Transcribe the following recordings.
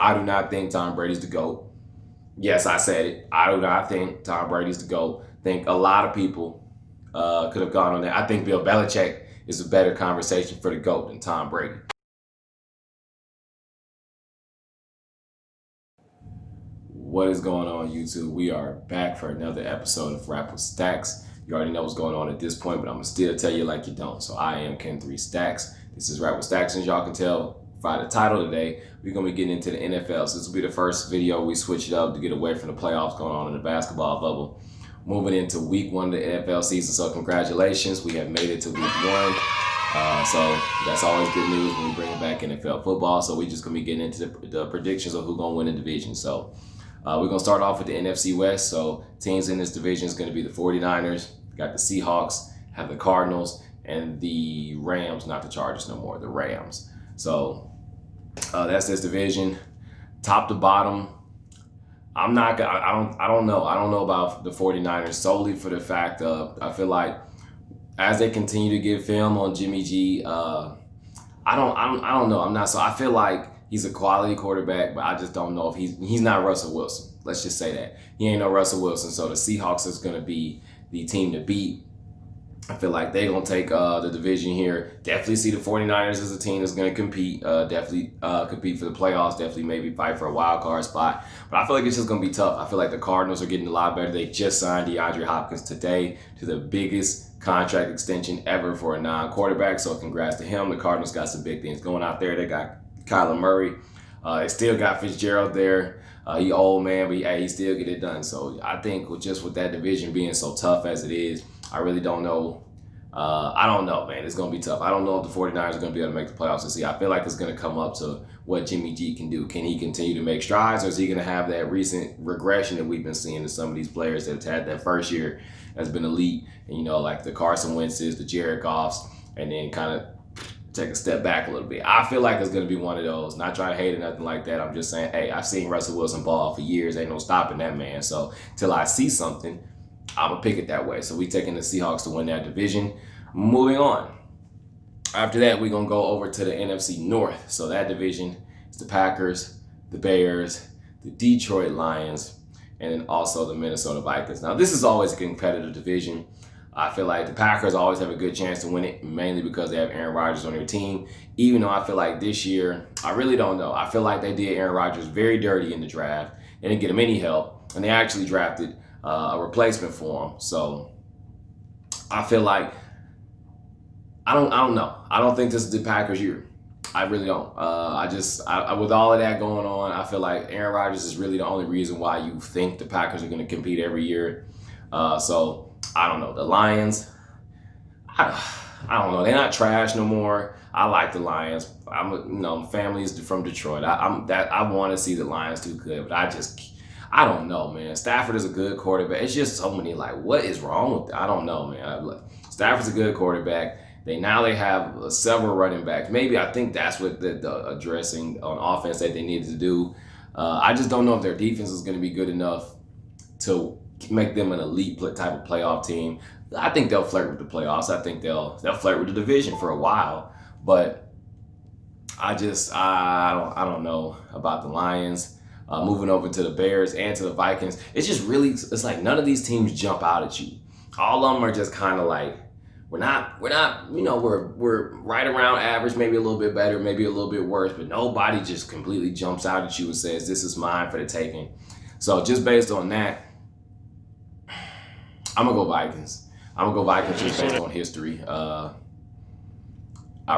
I do not think Tom Brady's the GOAT. Yes, I said it. I do not think Tom Brady's the GOAT. I think a lot of people could have gone on that. I think Bill Belichick is a better conversation for the GOAT than Tom Brady. What is going on, YouTube? We are back for another episode of Rap with Stacks. You already know what's going on at this point, but I'm going to still tell you like you don't. So I am Ken3 Stacks. This is Rap with Stacks, and as y'all can tell by the title today, we're going to be getting into the NFL. So this will be the first video we switch it up to get away from the playoffs going on in the basketball bubble. Moving into week 1 of the NFL season, so congratulations. We have made it to week 1. So that's always good news when we bring back NFL football. So we're just going to be getting into the predictions of who's going to win the division. So we're going to start off with the NFC West. So teams in this division is going to be the 49ers, got the Seahawks, have the Cardinals, and the Rams, not the Chargers no more, the Rams. So that's this division. Top to bottom, I don't know. I don't know about the 49ers solely for the fact of I feel like as they continue to get film on Jimmy G, I don't know. I feel like he's a quality quarterback, but I just don't know if he's not Russell Wilson. Let's just say that. He ain't no Russell Wilson, so the Seahawks is going to be the team to beat. I feel like they're going to take the division here. Definitely see the 49ers as a team that's going to compete. Definitely compete for the playoffs. Definitely maybe fight for a wild card spot. But I feel like it's just going to be tough. I feel like the Cardinals are getting a lot better. They just signed DeAndre Hopkins today to the biggest contract extension ever for a non-quarterback. So congrats to him. The Cardinals got some big things going out there. They got Kyler Murray. They still got Fitzgerald there. He old, man, but he still get it done. So I think with that division being so tough as it is, I really don't know. I don't know, man. It's going to be tough. I don't know if the 49ers are going to be able to make the playoffs this year. I feel like it's going to come up to what Jimmy G can do. Can he continue to make strides, or is he going to have that recent regression that we've been seeing in some of these players that have had that first year has been elite, and like the Carson Wentz's, the Jared Goffs, and then kind of take a step back a little bit. I feel like it's going to be one of those. Not trying to hate or nothing like that. I'm just saying, hey, I've seen Russell Wilson ball for years. Ain't no stopping that man. So till I see something, I'm going to pick it that way. So we taking the Seahawks to win that division. Moving on. After that, we're going to go over to the NFC North. So that division is the Packers, the Bears, the Detroit Lions, and then also the Minnesota Vikings. Now, this is always a competitive division. I feel like the Packers always have a good chance to win it, mainly because they have Aaron Rodgers on their team. Even though I feel like this year, I really don't know. I feel like they did Aaron Rodgers very dirty in the draft. They didn't get him any help, and they actually drafted a replacement for him. So I feel like I don't know. I don't think this is the Packers' year. I really don't. With all of that going on, I feel like Aaron Rodgers is really the only reason why you think the Packers are going to compete every year. So I don't know. The Lions, I don't know. They're not trash no more. I like the Lions. Family is from Detroit. I want to see the Lions do good, but I don't know, man. Stafford is a good quarterback. It's just so many, what is wrong with that? I don't know, man. Stafford's a good quarterback. They have several running backs. Maybe I think that's what the addressing on offense that they needed to do. I just don't know if their defense is going to be good enough to make them an elite type of playoff team. I think they'll flirt with the playoffs. I think they'll flirt with the division for a while. But I don't know about the Lions. Moving over to the Bears and to the Vikings, it's like none of these teams jump out at you. All of them are just kind of like, we're not, we're right around average, maybe a little bit better, maybe a little bit worse, but nobody just completely jumps out at you and says, this is mine for the taking. So just based on that, I'm going to go Vikings. I'm going to go Vikings just based on history. I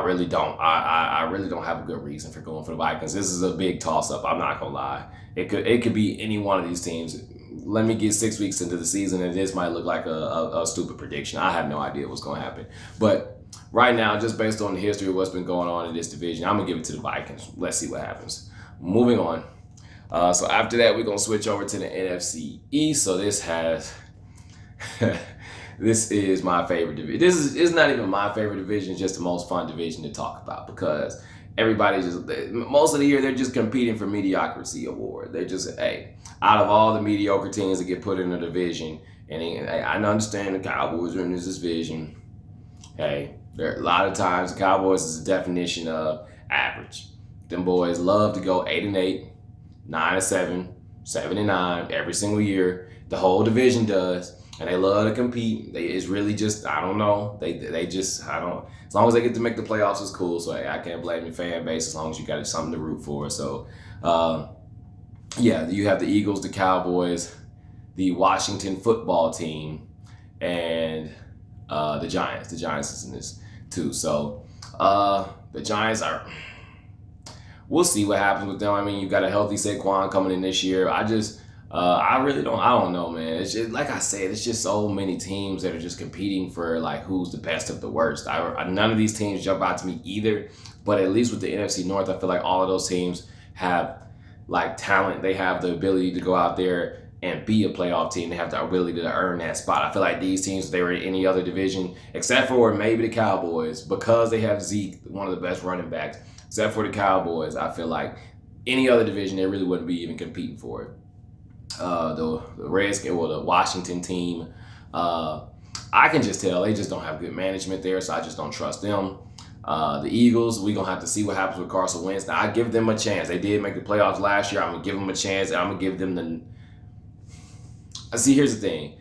really don't. I really don't have a good reason for going for the Vikings. This is a big toss-up. I'm not going to lie. It could be any one of these teams. Let me get 6 weeks into the season, and this might look like a stupid prediction. I have no idea what's going to happen. But right now, just based on the history of what's been going on in this division, I'm going to give it to the Vikings. Let's see what happens. Moving on. So after that, we're going to switch over to the NFC East. So this is my favorite division. This is not even my favorite division, it's just the most fun division to talk about because most of the year, they're just competing for mediocrity award. They're just, out of all the mediocre teams that get put in a division, and I understand the Cowboys are in this division. A lot of times the Cowboys is a definition of average. Them boys love to go 8-8. 9-7, 7-9 every single year. The whole division does, and they love to compete. It's really just, I don't know. They just, I don't. As long as they get to make the playoffs, it's cool. So I can't blame your fan base as long as you got something to root for. So yeah, you have the Eagles, the Cowboys, the Washington football team, and the Giants. The Giants is in this too. So the Giants are. We'll see what happens with them. I mean, you got a healthy Saquon coming in this year. I really don't. I don't know, man. It's just like I said. It's just so many teams that are just competing for like who's the best of the worst. None of these teams jump out to me either. But at least with the NFC North, I feel like all of those teams have like talent. They have the ability to go out there and be a playoff team. They have the ability to earn that spot. I feel like these teams, if they were in any other division, except for maybe the Cowboys, because they have Zeke, one of the best running backs. Except for the Cowboys, I feel like any other division, they really wouldn't be even competing for it. The Redskins, well, the Washington team, I can just tell they just don't have good management there, so I just don't trust them. The Eagles, we're going to have to see what happens with Carson Wentz. Now, I give them a chance. They did make the playoffs last year. I'm going to give them a chance. I'm going to give them the... See, here's the thing.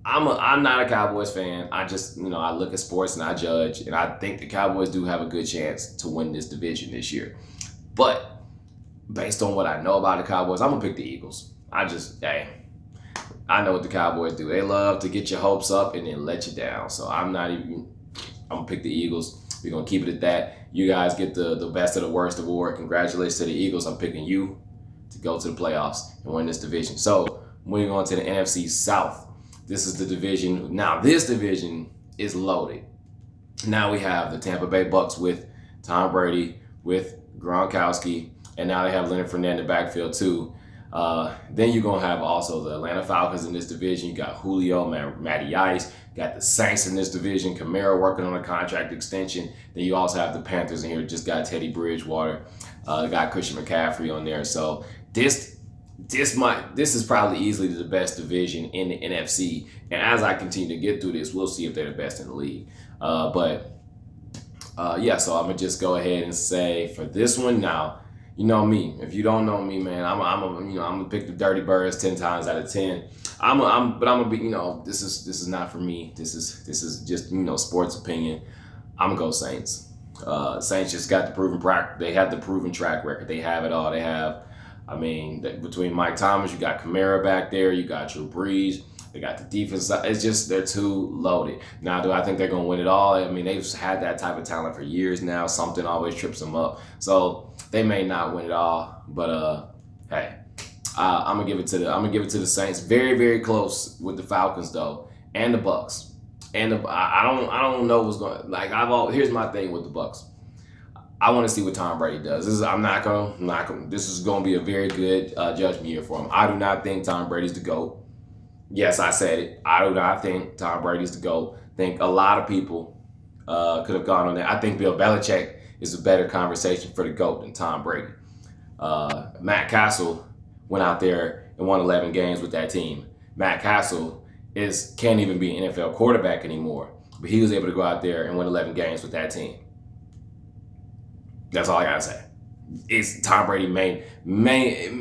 I'm not a Cowboys fan. I just, I look at sports and I judge, and I think the Cowboys do have a good chance to win this division this year. But based on what I know about the Cowboys, I'm gonna pick the Eagles. I know what the Cowboys do. They love to get your hopes up and then let you down. So I'm gonna pick the Eagles. We're gonna keep it at that. You guys get the best of the worst award. Congratulations to the Eagles. I'm picking you to go to the playoffs and win this division. So moving on to the NFC South. This is the division. Now, this division is loaded. Now we have the Tampa Bay Bucks with Tom Brady, with Gronkowski, and now they have Leonard Fournette in the backfield too. Then you're going to have also the Atlanta Falcons in this division. You got Julio, Matty Ice. You got the Saints in this division. Camaro working on a contract extension. Then you also have the Panthers in here. Just got Teddy Bridgewater. Got Christian McCaffrey on there. So this is probably easily the best division in the NFC. And as I continue to get through this, we'll see if they're the best in the league. Yeah, so I'm gonna just go ahead and say for this one now, you know me. If you don't know me, man, I'm gonna pick the Dirty Birds 10 times out of 10. But I'm gonna be, this is not for me. This is just sports opinion. I'm gonna go Saints. Saints just got the proven practice. They have the proven track record. They have it all. They have. I mean, between Mike Thomas, you got Kamara back there, you got Drew Brees, they got the defense. It's just, they're too loaded. Now, do I think they're going to win it all? I mean, they've had that type of talent for years now. Something always trips them up. So they may not win it all, but hey, I'm gonna give it to the Saints. Very, very close with the Falcons though, and the Bucks. And I don't know what's going to, here's my thing with the Bucks. I want to see what Tom Brady does. This is going to be a very good judgment year for him. I do not think Tom Brady's the GOAT. Yes, I said it. I do not think Tom Brady's the GOAT. I think a lot of people could have gone on there. I think Bill Belichick is a better conversation for the GOAT than Tom Brady. Matt Castle went out there and won 11 games with that team. Matt Castle can't even be an NFL quarterback anymore, but he was able to go out there and win 11 games with that team. That's all I gotta say. It's Tom Brady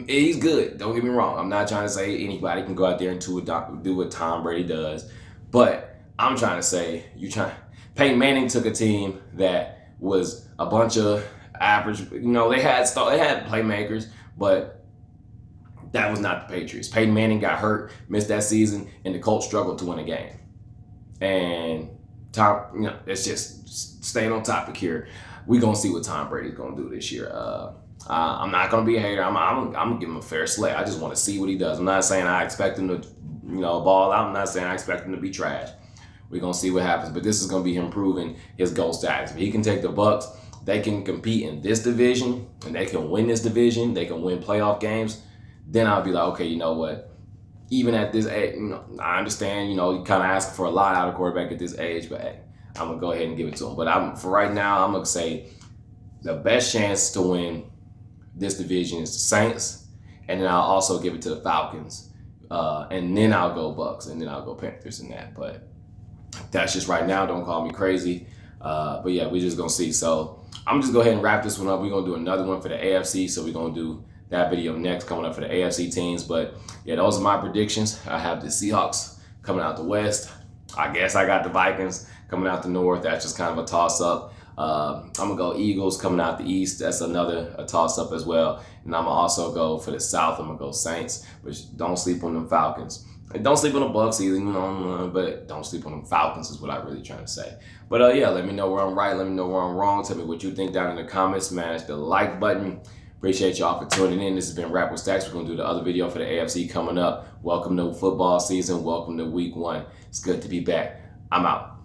he's good. Don't get me wrong. I'm not trying to say anybody can go out there and do what Tom Brady does. But I'm trying to say, Peyton Manning took a team that was a bunch of average, they had playmakers, but that was not the Patriots. Peyton Manning got hurt, missed that season, and the Colts struggled to win a game. And Tom, it's just staying on topic here. We're going to see what Tom Brady's going to do this year. I'm not going to be a hater. I'm going to give him a fair slate. I just want to see what he does. I'm not saying I expect him to, ball out. I'm not saying I expect him to be trash. We're going to see what happens. But this is going to be him proving his goal status. If he can take the Bucks, they can compete in this division, and they can win this division. They can win playoff games. Then I'll be like, okay, you know what? Even at this age, I understand, you kind of asking for a lot out of quarterback at this age, but hey, I'm going to go ahead and give it to him. But for right now, I'm going to say the best chance to win this division is the Saints, and then I'll also give it to the Falcons. And then I'll go Bucks, and then I'll go Panthers in that. But that's just right now. Don't call me crazy. But yeah, we're just going to see. So I'm just go ahead and wrap this one up. We're going to do another one for the AFC. So we're going to do that video next, coming up for the AFC teams. But yeah, those are my predictions. I have the Seahawks coming out the West. I guess I got the Vikings coming out the North. That's just kind of a toss-up. I'm going to go Eagles coming out the East. That's another toss-up as well. And I'm going to also go for the South. I'm going to go Saints, but don't sleep on them Falcons. And don't sleep on the Bucks either, but don't sleep on them Falcons is what I'm really trying to say. But yeah, let me know where I'm right. Let me know where I'm wrong. Tell me what you think down in the comments. Smash the like button. Appreciate y'all for tuning in. This has been Rap with Stacks. We're going to do the other video for the AFC coming up. Welcome to football season. Welcome to week 1. It's good to be back. I'm out.